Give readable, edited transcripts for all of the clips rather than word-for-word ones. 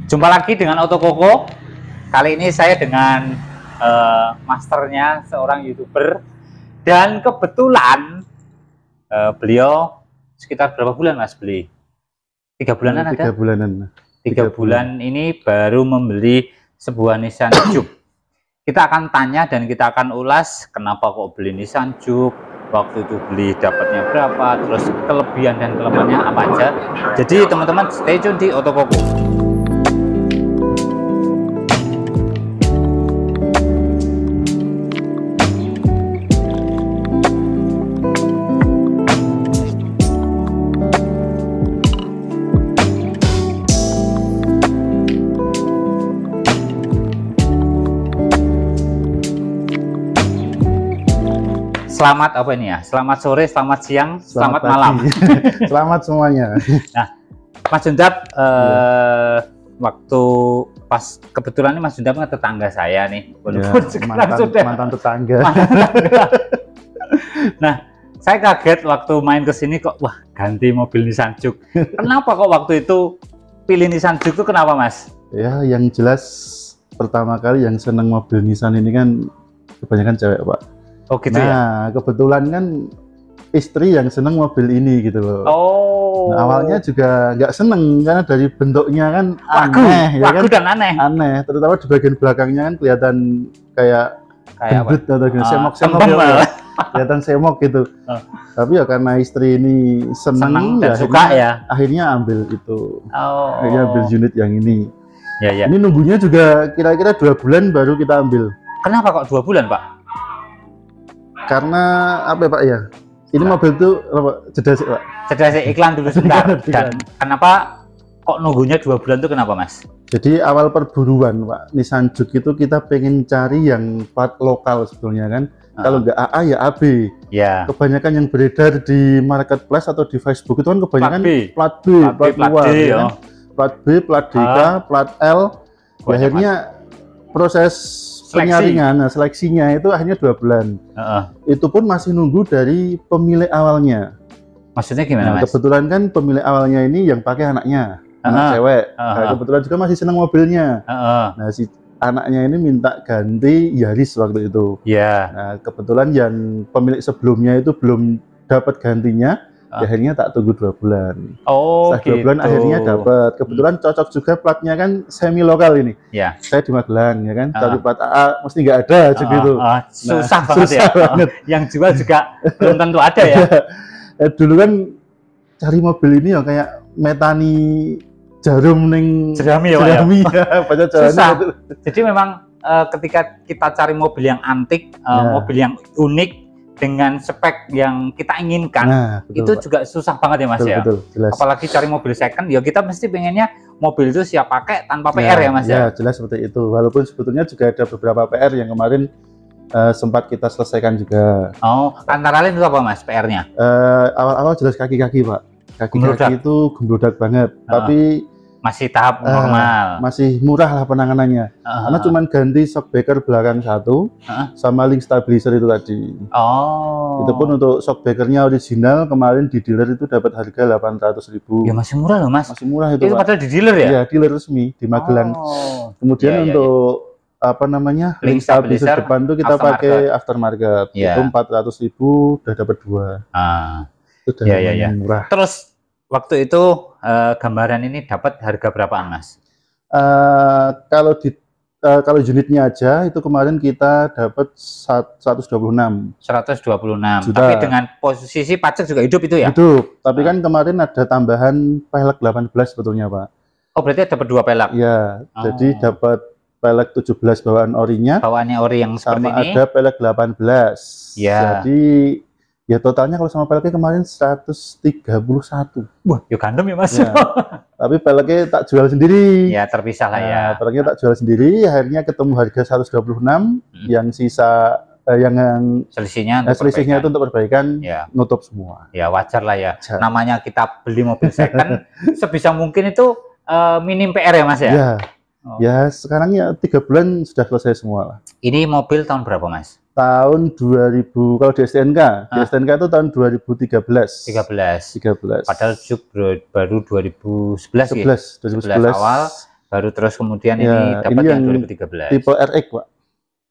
Jumpa lagi dengan Otokoko. Kali ini saya dengan masternya, seorang YouTuber. Dan kebetulan beliau sekitar berapa bulan Mas beli? 3 bulanan ada? 3 bulanan. 3 bulan ini baru membeli sebuah Nissan Juke. Kita akan tanya dan kita akan ulas kenapa kok beli Nissan Juke, waktu itu beli dapatnya berapa, terus kelebihan dan kelemahannya apa aja. Jadi teman-teman stay tune di Otokoko. Selamat apa ini ya? Selamat sore, selamat siang, selamat malam. Selamat semuanya. Nah, Mas Jundap, waktu pas kebetulan ini Mas Jundap kan tetangga saya nih, walaupun Ya, sekarang sudah mantan tetangga. Nah, saya kaget waktu main ke sini kok, wah ganti mobil Nissan Juke. Kenapa kok waktu itu pilih Nissan Juke itu kenapa Mas? Ya, yang jelas pertama kali yang seneng mobil Nissan ini kan kebanyakan cewek, Pak. Oh gitu ya? Nah, kebetulan kan istri yang seneng mobil ini gitu loh. Oh. Nah, awalnya juga nggak seneng karena dari bentuknya kan Wagu, aneh, ya kan? wagu dan aneh. Aneh, terutama di bagian belakangnya kan kelihatan kayak gendut atau gini, semok-semok ya. kelihatan semok gitu. Tapi ya karena istri ini seneng dan ya suka ya. Akhirnya ambil itu. Oh. Akhirnya ambil unit yang ini. Ya ya. Ini nunggunya juga kira-kira 2 bulan baru kita ambil. Kenapa kok 2 bulan Pak? Karena apa ya Pak ya? Ini mobil tuh jeda sih Pak. Jeda sih, iklan dulu sebentar. Dan kenapa kok nunggunya 2 bulan tuh kenapa Mas? Jadi awal perburuan Pak, Nissan Juke itu kita pengen cari yang plat lokal sebetulnya kan. Kalau nggak AA ya AB. Ya. Kebanyakan yang beredar di marketplace atau di Facebook itu kan kebanyakan plat B, plat luar, D, ya kan? Plat B, plat DK, plat L. Akhirnya proses penyaringan, seleksinya itu akhirnya 2 bulan. Itu pun masih nunggu dari pemilik awalnya. Maksudnya gimana Mas? Kebetulan kan pemilik awalnya ini yang pakai anaknya, anak cewek. Nah, kebetulan juga masih senang mobilnya. Nah, si anaknya ini minta ganti Yaris waktu itu. Nah, kebetulan yang pemilik sebelumnya itu belum dapat gantinya. Akhirnya tak tunggu 2 bulan. Oh, setelah 2 bulan akhirnya dapat. Kebetulan cocok juga platnya kan semi lokal ini. Saya di Magelang ya kan. Cari plat AA mesti nggak ada gitu. Susah banget ya. Banget. Yang jual juga belum tentu ada ya. Dulu kan cari mobil ini ya kayak metani jarum ning jerami ya, jerami ya. Banyak susah. Jadi memang ketika kita cari mobil yang antik, mobil yang unik dengan spek yang kita inginkan, itu Pak. Juga susah banget ya Mas ya. Jelas. Apalagi cari mobil second, ya kita mesti pengennya mobil itu siap pakai tanpa PR ya Mas ya. Ya jelas seperti itu. Walaupun sebetulnya juga ada beberapa PR yang kemarin sempat kita selesaikan juga. Oh, antara lain itu apa Mas PR-nya? Awal-awal jelas kaki-kaki Pak. Kaki-kaki itu gemblodak banget. Tapi masih tahap normal, masih murah lah penanganannya. Karena cuma ganti shock breaker belakang satu sama link stabilizer itu tadi. Itu pun untuk shock breakernya original kemarin di dealer itu dapat harga 800.000. Ya masih murah loh Mas. Masih murah itu. Itu Pak. padahal di dealer ya? Iya, dealer resmi di Magelang. Kemudian untuk apa namanya link stabilizer depan itu kita pakai aftermarket. Itu 400.000 udah dapat 2. Itu udah murah. Terus waktu itu gambaran ini dapat harga berapaan Mas? Kalau unitnya aja itu kemarin kita dapat 126 juta. Tapi dengan posisi pajak juga hidup itu ya? Hidup, tapi kan kemarin ada tambahan pelek 18 sebetulnya Pak. Oh berarti dapat 2 pelek? Iya, jadi dapat pelek 17 bawaan orinya. Bawaannya ori yang seperti sama ini? Ada pelek 18. Jadi ya totalnya kalau sama peleknya kemarin 131. Wah, yuk gandum ya Mas. Ya. Tapi peleknya tak jual sendiri. Ya terpisah lah ya. Peleknya tak jual sendiri, akhirnya ketemu harga 126. Yang sisa yang selisihnya itu untuk perbaikan, nutup semua. Ya wajar lah ya. Namanya kita beli mobil second, sebisa mungkin itu minim PR ya Mas ya. Ya sekarang ya 3 bulan sudah selesai semua lah. Ini mobil tahun berapa Mas? Tahun 2000, kalau di STNK, di STNK itu tahun 2013. 13. Padahal Juke baru 2011 awal. Baru terus kemudian ini dapat yang 2013. Tipe RX, Pak.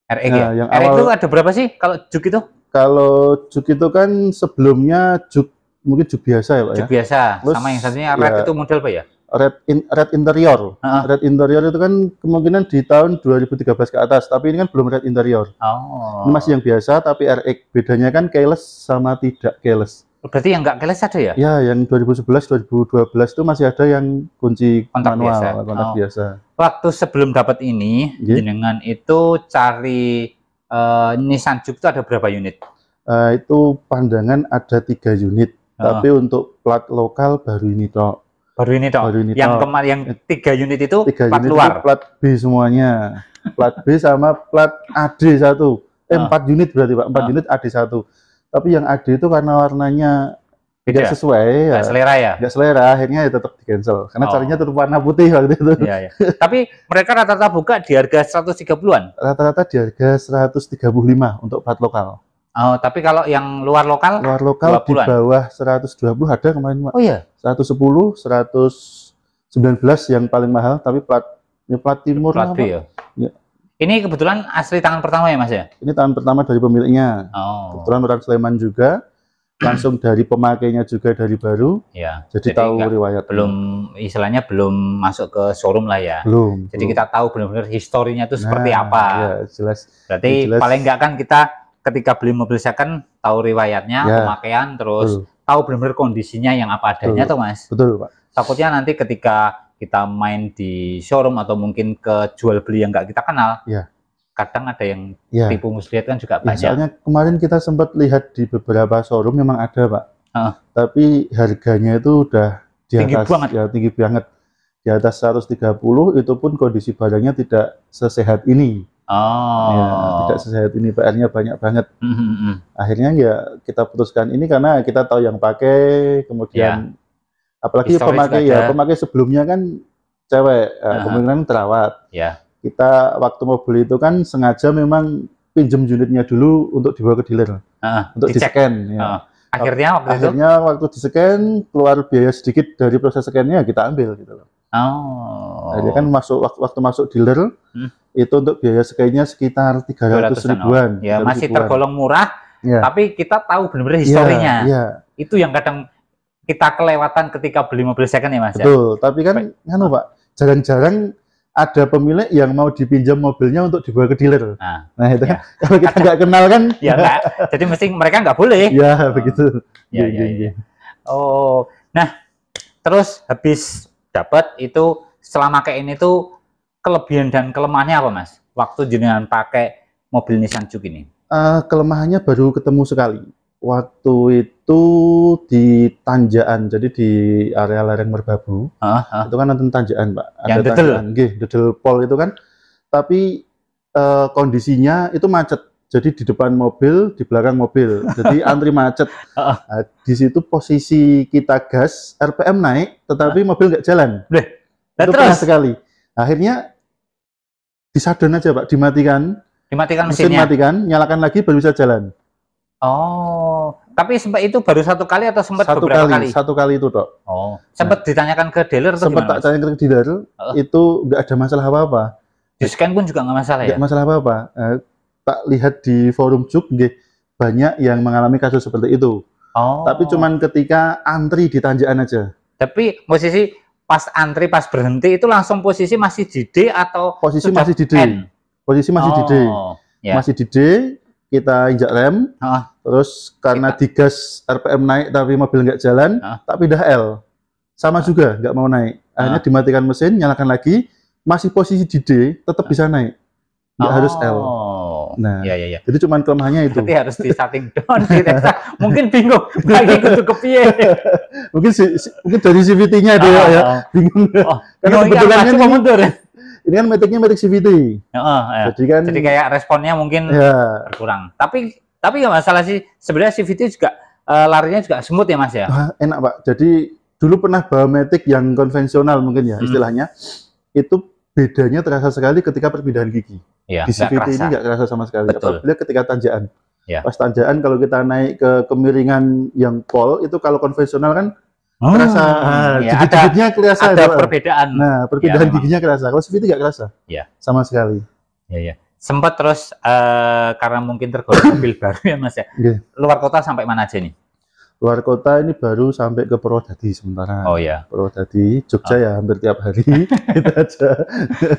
RX ya? Yang RX itu ada berapa sih kalau Juke itu? Kalau Juke itu kan sebelumnya Juke, mungkin Juke biasa ya Pak ya? Juke biasa, terus, sama yang satunya Red itu model apa ya? Red Interior. Red Interior itu kan kemungkinan di tahun 2013 ke atas, tapi ini kan belum Red Interior. Ini masih yang biasa tapi RX. Bedanya kan keyless sama tidak keyless. Berarti yang nggak keyless ada ya? Ya, yang 2011, 2012 itu masih ada yang kunci kontak manual, biasa. Kontak biasa. Waktu sebelum dapat ini, jenengan itu cari Nissan Juke itu ada berapa unit? Itu pandangan ada 3 unit, tapi untuk plat lokal baru ini toh. Baru ini toh. Yang kemarin yang 3 unit itu plat luar. Itu plat B semuanya. Plat B sama plat AD1. 4 unit berarti Pak, 4 unit AD1. Tapi yang AD itu karena warnanya tidak sesuai, nggak selera ya? Nggak selera, akhirnya ya tetap di cancel. Karena carinya tetap warna putih waktu itu. Iya, iya. Tapi mereka rata-rata buka di harga 130-an? Rata-rata di harga 135 untuk plat lokal. Oh, tapi kalau yang luar lokal? Luar lokal di bawah 120 ada kemarin, Pak. Oh iya? 110, 119 yang paling mahal, tapi plat timur. Plat B ya? Ya. Ini kebetulan asli tangan pertama ya Mas ya? Ini tangan pertama dari pemiliknya. Kebetulan orang Sleman juga, langsung dari pemakainya juga dari baru. Ya. Jadi tahu riwayat. Belum, istilahnya belum masuk ke showroom lah ya. Jadi belum. Kita tahu benar-benar historinya itu seperti apa. Ya, jelas. Berarti jelas. Paling enggak kan kita ketika beli mobil second tahu riwayatnya, pemakaian, terus tahu benar-benar kondisinya yang apa adanya tuh Mas. Betul Pak. Takutnya nanti ketika kita main di showroom atau mungkin ke jual beli yang nggak kita kenal, kadang ada yang tipu muslihat kan juga banyak. Soalnya kemarin kita sempat lihat di beberapa showroom memang ada Pak, tapi harganya itu udah di atas, tinggi banget, di atas 130, itu pun kondisi barangnya tidak sesehat ini. Tidak sesehat ini, PR-nya banyak banget. Akhirnya ya kita putuskan ini karena kita tahu yang pakai, kemudian apalagi pemakai sebelumnya kan cewek, kemungkinan terawat. Kita waktu mau beli itu kan sengaja memang pinjem unitnya dulu untuk dibawa ke dealer, untuk di-scan. Akhirnya waktu di-scan keluar biaya sedikit dari proses scan-nya, kita ambil gitu loh. Jadi kan waktu masuk dealer itu untuk biaya scan-nya sekitar 300 ribuan. Ya, masih tergolong murah, tapi kita tahu benar-benar historinya. Itu yang kadang kita kelewatan ketika beli mobil second ya Mas. Betul, tapi kan Pak, jarang-jarang ada pemilik yang mau dipinjam mobilnya untuk dibawa ke dealer. Nah itu kan, kalau kita nggak kenal kan. Jadi mesti mereka nggak boleh. Ya, begitu. Oh, nah terus habis dapat itu, selama kayak ini tuh kelebihan dan kelemahannya apa Mas? Waktu jenengan pakai mobil Nissan Juke ini. Kelemahannya baru ketemu sekali. Waktu itu di Tanjakan, jadi di area lereng Merbabu, itu kan nonton Tanjakan Pak, ada Tanjakan, Dedel Pol itu kan, tapi kondisinya itu macet, jadi di depan mobil, di belakang mobil, jadi antri macet. Di situ posisi kita gas, RPM naik, tetapi mobil nggak jalan. Itu pernah sekali. Akhirnya disadon aja Pak, dimatikan mesinnya, nyalakan lagi baru bisa jalan. Tapi sempat itu baru satu kali atau sempat beberapa kali? Satu kali itu Dok. Sempat ditanyakan ke dealer atau sempat tak tanyakan ke dealer, itu nggak ada masalah apa-apa. Di scan pun juga nggak masalah ya? Nggak masalah apa-apa. Tak lihat di forum Juke, banyak yang mengalami kasus seperti itu. Tapi cuman ketika antri di Tanjakan aja. Tapi posisi pas antri, pas berhenti itu langsung posisi masih di D atau posisi masih di D? Posisi masih di D. Masih di D. Kita injak rem, terus karena digas RPM naik tapi mobil nggak jalan, tak pindah L, sama juga nggak mau naik. Akhirnya dimatikan mesin, nyalakan lagi, masih posisi di D, tetap bisa naik, nggak harus L. Nah, jadi cuman kelemahannya itu. Berarti harus di setting down, mungkin bingung, lagi kudu kepiye. mungkin dari CVT-nya dia ya, bingung. Karena kebetulan ini kan metiknya metik CVT. Jadi kayak responnya mungkin berkurang. Tapi nggak masalah sih. Sebenarnya CVT juga larinya juga smooth ya Mas ya. Enak Pak. Jadi dulu pernah bawa metik yang konvensional mungkin ya istilahnya. Itu bedanya terasa sekali ketika perpindahan gigi. Di CVT ini nggak terasa sama sekali. Apabila ketika Tanjakan. Pas Tanjakan kalau kita naik ke kemiringan yang pol itu kalau konvensional kan Kerasa, gigi-giginya kerasa. Ada perbedaan. Nah, perbedaan giginya kerasa. Kalau CVT nggak kerasa. Iya. Sama sekali. Iya. Sempat terus karena mungkin tergolong mobil baru ya Mas ya. Luar kota sampai mana aja nih? Luar kota ini baru sampai ke Purwodadi sementara. Oh ya. Purwodadi, Jogja ya hampir tiap hari. Itu aja.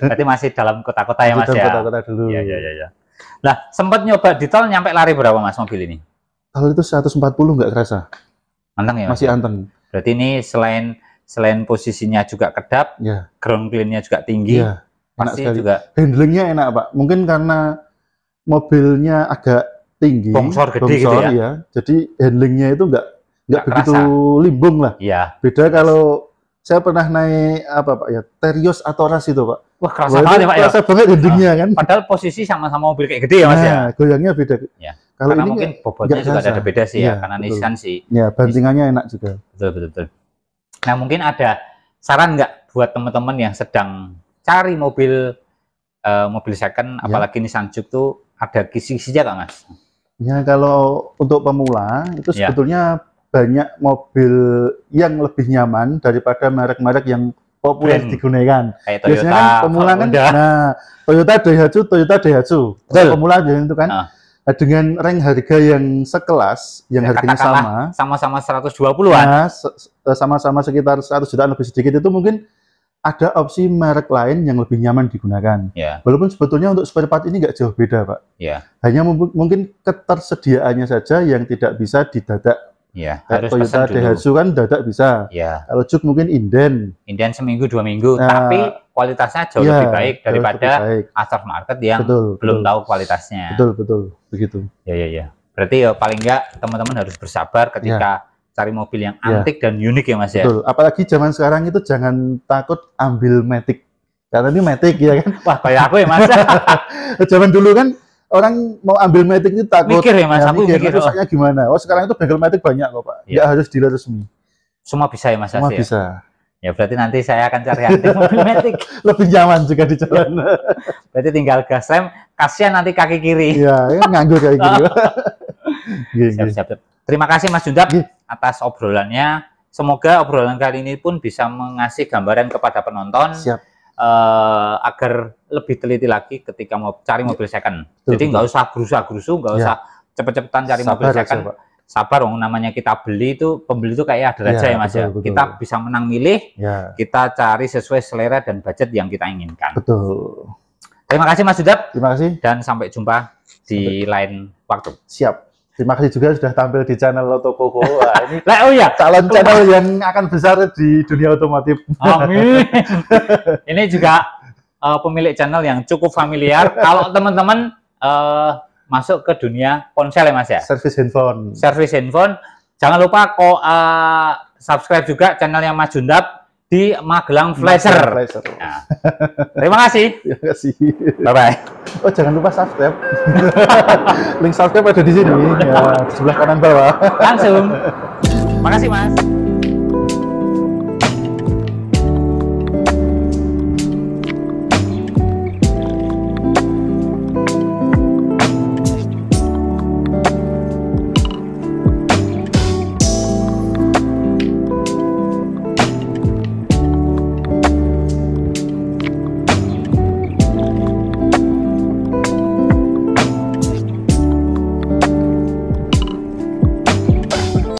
Berarti masih dalam kota-kota ya Mas ya. Kota-kota dulu. Iya. Nah, sempat nyoba di tol nyampe lari berapa Mas mobil ini? Kalau itu 140 nggak kerasa. Anteng ya Mas? Masih anteng. Berarti ini selain posisinya juga kedap, ya. Ground clear-nya juga tinggi. Ya. Enak sekali. Juga handlingnya enak Pak. Mungkin karena mobilnya agak tinggi, bongsor gede gitu ya. Jadi handlingnya itu nggak begitu limbung lah. Iya. Beda kalau saya pernah naik apa Pak ya, Terios atau Ras itu Pak. Wah kerasa banget ya Pak ya. Kerasa banget handlingnya kan. Padahal posisi sama-sama mobil kayak gede ya Mas ya. Goyangnya beda. Ya. Kalau karena ini mungkin bobotnya juga ada beda sih ya, karena betul. Nissan sih. Ya bantingannya enak juga. Betul. Nah mungkin ada saran nggak buat teman-teman yang sedang cari mobil second, apalagi Nissan Juke tuh ada kisi-kisinya nggak Mas? Ya kalau untuk pemula itu sebetulnya banyak mobil yang lebih nyaman daripada merek-merek yang populer digunakan. Kayak Toyota, biasanya kan pemula kan, Toyota Daihatsu. Pemula itu kan dengan rank harga yang sekelas, yang harganya sama-sama 120-an. Sama-sama sekitar 100 jutaan lebih sedikit itu mungkin ada opsi merek lain yang lebih nyaman digunakan. Walaupun sebetulnya untuk spare part ini nggak jauh beda, Pak. Hanya mungkin ketersediaannya saja yang tidak bisa didadak. Harus Toyota Daihatsu kan dadak bisa. Kalau Juke mungkin inden seminggu 2 minggu, tapi kualitasnya jauh lebih baik daripada aftermarket yang belum tahu kualitasnya. Betul, begitu. Ya. Berarti ya paling nggak teman-teman harus bersabar ketika cari mobil yang antik dan unik ya Mas ya. Betul. Apalagi zaman sekarang itu jangan takut ambil Matic. Karena ini Matic ya kan. Wah, kayak aku ya Mas. Zaman dulu kan orang mau ambil Matic itu takut. Mikir ya Mas, aku mikir rusaknya gimana. Oh, sekarang itu bengkel Matic banyak kok, Pak. Nggak harus dealer resmi. Semua bisa ya Mas. Semua bisa. Ya berarti nanti saya akan cari antik mobil Matic. Lebih nyaman juga di jalan. Berarti tinggal gas rem, kasihan nanti kaki kiri. Iya, nganggur kayak gitu. Siap. Terima kasih Mas Jundap atas obrolannya. Semoga obrolan kali ini pun bisa mengasih gambaran kepada penonton agar lebih teliti lagi ketika mau cari mobil second. Jadi nggak usah gerusa-gerusu, nggak usah cepet-cepetan cari mobil second. Sabar, namanya kita beli itu, pembeli itu kayak ada raja ya Mas ya. Kita bisa menang milih, kita cari sesuai selera dan budget yang kita inginkan. Betul. Terima kasih Mas Jundap. Terima kasih. Dan sampai jumpa di lain waktu. Siap. Terima kasih juga sudah tampil di channel Otokoko. Wah, ini calon channel yang akan besar di dunia otomotif. Amin. Ini juga pemilik channel yang cukup familiar. Kalau teman-teman masuk ke dunia ponsel ya Mas ya. Servis handphone. Jangan lupa subscribe juga channelnya Mas Jundap di Magelang Flasher. Nah, terima kasih. Terima kasih. Bye-bye. Oh, jangan lupa subscribe. Link subscribe ada di sini ya, di sebelah kanan bawah. Langsung. Makasih Mas.